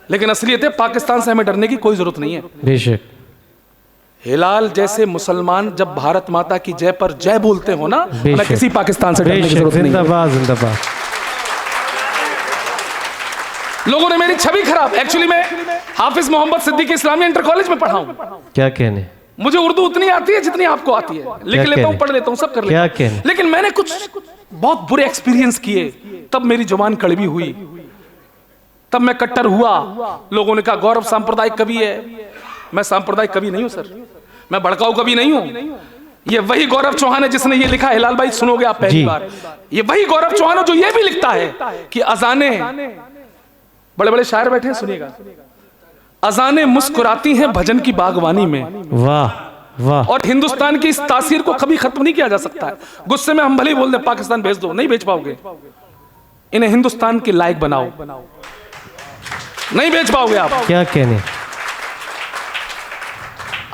लेकिन असलियत है पाकिस्तान से हमें डरने की कोई जरूरत नहीं है। बेशक। हिलाल जैसे मुसलमान जब भारत माता की जय पर जय बोलते हो ना, हमें किसी पाकिस्तान से डरने की जरूरत नहीं है। जिंदाबाद जिंदाबाद। लोगों ने मेरी छवि खराब, एक्चुअली मैं हाफिज मोहम्मद सिद्दीकी इस्लामिया इंटर कॉलेज में पढ़ा हूं। क्या कहने, मुझे उर्दू उतनी आती है जितनी आपको आती है, लिख लेता हूं, पढ़ लेता हूं, सब कर लेता हूं। लेकिन मैंने कुछ बहुत बुरे एक्सपीरियंस किए, तब मेरी जुबान कड़वी हुई, तब मैं कट्टर हुआ। लोगों ने कहा गौरव सांप्रदायिक कवि है। मैं सांप्रदायिक कवि नहीं हूं सर, मैं भड़काऊ कवि नहीं हूं। ये वही गौरव चौहान है जिसने ये लिखा, हिलाल भाई सुनोगे आप पहली बार, ये वही गौरव चौहान है जो ये भी लिखता है कि अजाने, बड़े बड़े शायर बैठे हैं सुनिएगा, अजाने मुस्कुराती हैं भजन की बागवानी में। वाह वाह। और हिंदुस्तान की इस तासीर को कभी खत्म नहीं किया जा सकता है। गुस्से में हम भले ही बोल दें पाकिस्तान भेज दो, नहीं भेज पाओगे। इन्हें हिंदुस्तान के लायक बनाओ, नहीं भेज पाओगे आप। क्या कहने,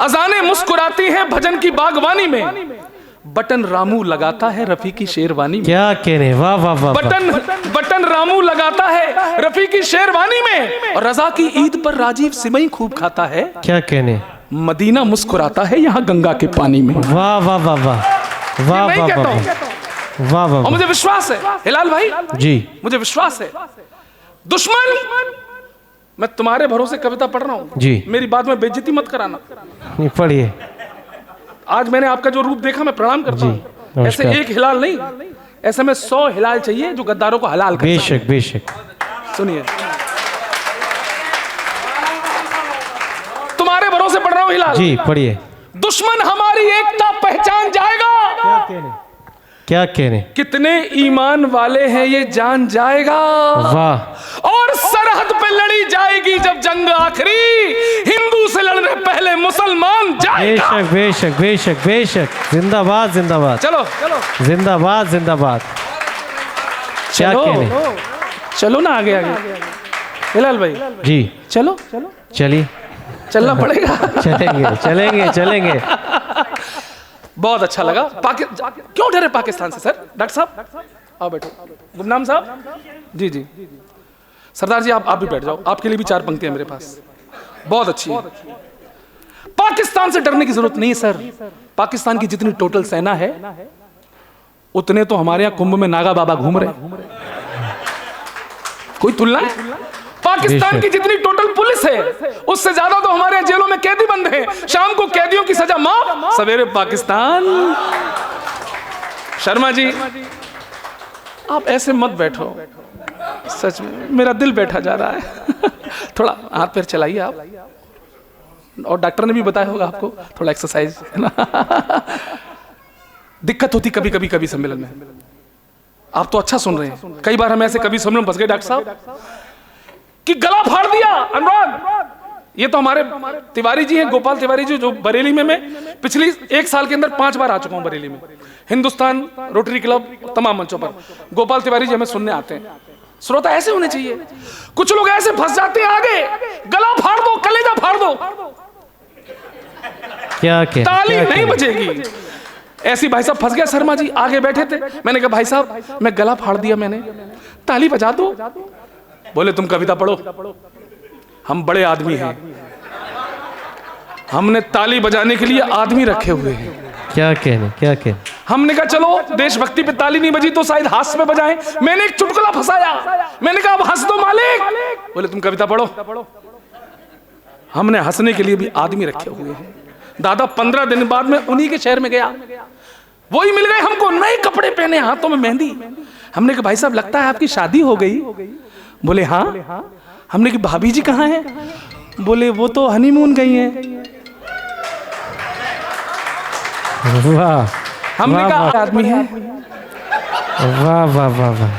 अजाने मुस्कुराती हैं भजन की बागवानी में, बटन रामू लगाता है रफी की शेरवानी में। क्या कहने, वाह वाह वाह। बटन रामू लगाता है रफी की शेरवानी में, और रजा की ईद पर राजीव सिमई खूब खाता है। क्या कहने, मदीना मुस्कुराता है यहाँ गंगा के पानी में। वाह वाह वाह वाह वाह वाह वाह वाह। और मुझे विश्वास है हिलाल भाई जी, मुझे विश्वास है, दुश्मन, मैं तुम्हारे भरोसे कविता पढ़ रहा हूँ जी, मेरी बात में बेइज्जती मत कराना। पढ़िए। आज मैंने आपका जो रूप देखा मैं प्रणाम करता हूँ। ऐसे एक हिलाल नहीं, ऐसे में 100 हिलाल चाहिए जो गद्दारों को हलाल कर। बेशक बेशक। सुनिए, तुम्हारे भरोसे पढ़ रहा हूँ हिलाल जी, पढ़िए। दुश्मन हमारी एकता पहचान जाएगा। क्या कहने, क्या कहने, कितने ईमान वाले हैं ये जान जाएगा। वाह। और सरहद पे लड़ी जाएगी जब जंग आखिरी, हिंदू से लड़ने पहले मुसलमान जाएगा। बेशक बेशक बेशक बेशक। जिंदाबाद जिंदाबाद। चलो चलो जिंदाबाद जिंदाबाद। क्या कहने, चलो ना आगे आगे हिलाल भाई जी, चलो चलिए, चलना पड़ेगा। चलेंगे चलेंगे चलेंगे। बहुत अच्छा लगा। क्यों डरे पाकिस्तान से सर? डॉक्टर साहब आओ बैठो। गुमनाम साहब जी जी, सरदार जी आप भी बैठ जाओ, आपके लिए भी 4 पंक्तियां मेरे पास बहुत अच्छी है। पाकिस्तान से डरने की जरूरत नहीं है सर। पाकिस्तान की जितनी टोटल सेना है उतने तो हमारे यहाँ कुंभ में नागा बाबा घूम रहे, कोई तुलना है? पाकिस्तान की जितनी टोटल पुलिस है उससे ज्यादा तो हमारे जेलों में कैदी बंद हैं। शाम को कैदियों की सजा माफ, सवेरे पाकिस्तान। शर्मा जी आप ऐसे मत बैठो, सच में मेरा दिल बैठा जा रहा है। थोड़ा हाथ पैर चलाइए आप, और डॉक्टर ने भी बताया होगा आपको थोड़ा एक्सरसाइज, है ना। दिक्कत होती कभी कभी कभी सम्मेलन में। आप तो अच्छा सुन रहे हैं, कई बार हम ऐसे कभी सम्मेलन में फंस गए डॉक्टर साहब कि गला फाड़ दिया। अनुराग, ये तो हमारे तिवारी जी हैं, गोपाल तिवारी जी, जो बरेली में मैं पिछली 1 साल के अंदर 5 बार आ चुका हूं बरेली में, हिंदुस्तान रोटरी क्लब तमाम मंचों पर। गोपाल तिवारी जी हमें सुनने आते हैं। श्रोता ऐसे होने चाहिए। कुछ लोग ऐसे फंस जाते हैं आगे, गला फाड़ दो, कलेजा फाड़ दो, क्या ताली नहीं बजेगी। ऐसी भाई साहब फंस गया। शर्मा जी आगे बैठे थे, मैंने कहा भाई साहब मैं गला फाड़ दिया मैंने, ताली बजा दो। बोले तुम कविता पढ़ो, हम बड़े आदमी हैं, हमने ताली बजाने के लिए आदमी रखे हुए हैं। क्या कहने, क्या कहने। हमने कहा चलो देशभक्ति पे ताली नहीं बजी तो शायद हास्य में बजाएं। मैंने एक चुटकुला फंसाया, मैंने कहा अब हंस दो मालिक। बोले तुम कविता पढ़ो, हमने हंसने के लिए भी आदमी रखे हुए हैं। दादा 15 दिन बाद में उन्हीं के शहर में गया, वही मिल गए हमको, नए कपड़े पहने, हाथों में मेहंदी। हमने कहा भाई साहब लगता है आपकी शादी हो गई। बोले हाँ। हमने कहा भाभी जी कहाँ हैं? बोले वो तो हनीमून गई हैं। वाह। हमने कहा आदमी है। वाह वाह वाह वाह,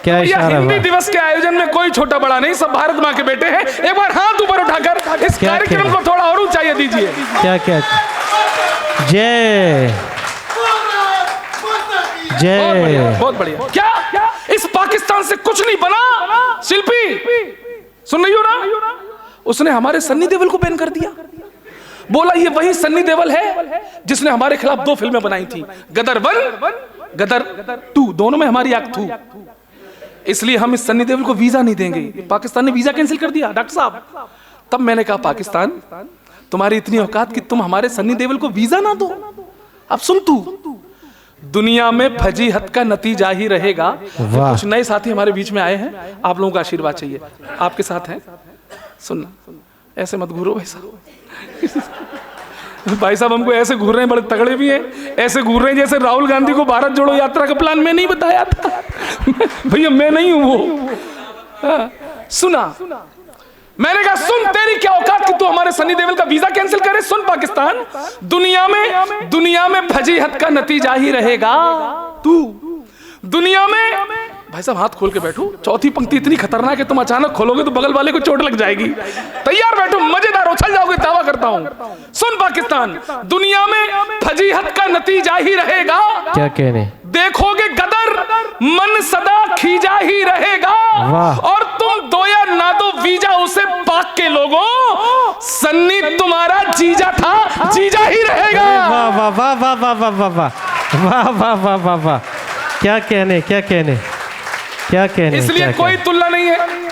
क्या इशारा। हिंदी दिवस के आयोजन में कोई छोटा बड़ा नहीं, सब भारत माँ के बेटे हैं। एक बार हाथ ऊपर उठाकर इस कार्यक्रम को थोड़ा और ऊंचाई दीजिए। क्या क्या, जय जय। बहुत बढ़िया। क्या इस पाकिस्तान से कुछ नहीं बना? शिल्पी सुन रही हो ना, उसने हमारे सन्नी देओल को बैन कर दिया। बोला ये वही सन्नी देओल है जिसने हमारे खिलाफ 2 फिल्में बनाई थी, गदर 1 गदर 2, दोनों में हमारी आंख थू। इसलिए हम इस सन्नी देओल को वीजा नहीं देंगे। पाकिस्तान ने वीजा कैंसिल कर दिया डॉक्टर साहब। तब मैंने कहा पाकिस्तान तुम्हारी इतनी औकात कि तुम हमारे सन्नी देओल को वीजा ना दो। अब सुन तू, दुनिया में फजीहत का नतीजा ही रहेगा। कुछ नए साथी हमारे बीच में आए हैं, आप लोगों का आशीर्वाद चाहिए, आपके साथ हैं। सुनना, ऐसे मत घूरो भाई साहब। भाई साहब हमको ऐसे घूर रहे हैं, बड़े तगड़े भी हैं, ऐसे घूर रहे हैं जैसे राहुल गांधी को भारत जोड़ो यात्रा का प्लान मैं नहीं बताया था। भैया मैं नहीं हूं वो। सुना, मैंने कहा सुन, तेरी क्या औकात कि तू हमारे सन्नी देओल का वीजा कैंसिल करे। सुन पाकिस्तान, दुनिया में फजीहत का नतीजा ही रहेगा। तू दुनिया में, भाई साहब हाथ खोल के बैठो, चौथी पंक्ति इतनी खतरनाक है, तुम अचानक खोलोगे तो बगल वाले को चोट लग जाएगी। तैयार बैठो, मजेदार, उछल जाओगे, दावा करता हूं। सुन पाकिस्तान, दुनिया में फजीहत का नतीजा ही रहेगा। क्या कहने, देखोगे गदर, मन सदा खींचा ही रहेगा। और तुम दो या ना दो वीजा उसे पाक के लोगों, सन्नी तुम्हारा जीजा था, जीजा ही रहेगा। वाह वाह वाह वाह वाह वाह वाह वाह वाह वाह वाह वाह, क्या कहने, क्या कहने, क्या कहने। इसलिए कोई तुलना नहीं है।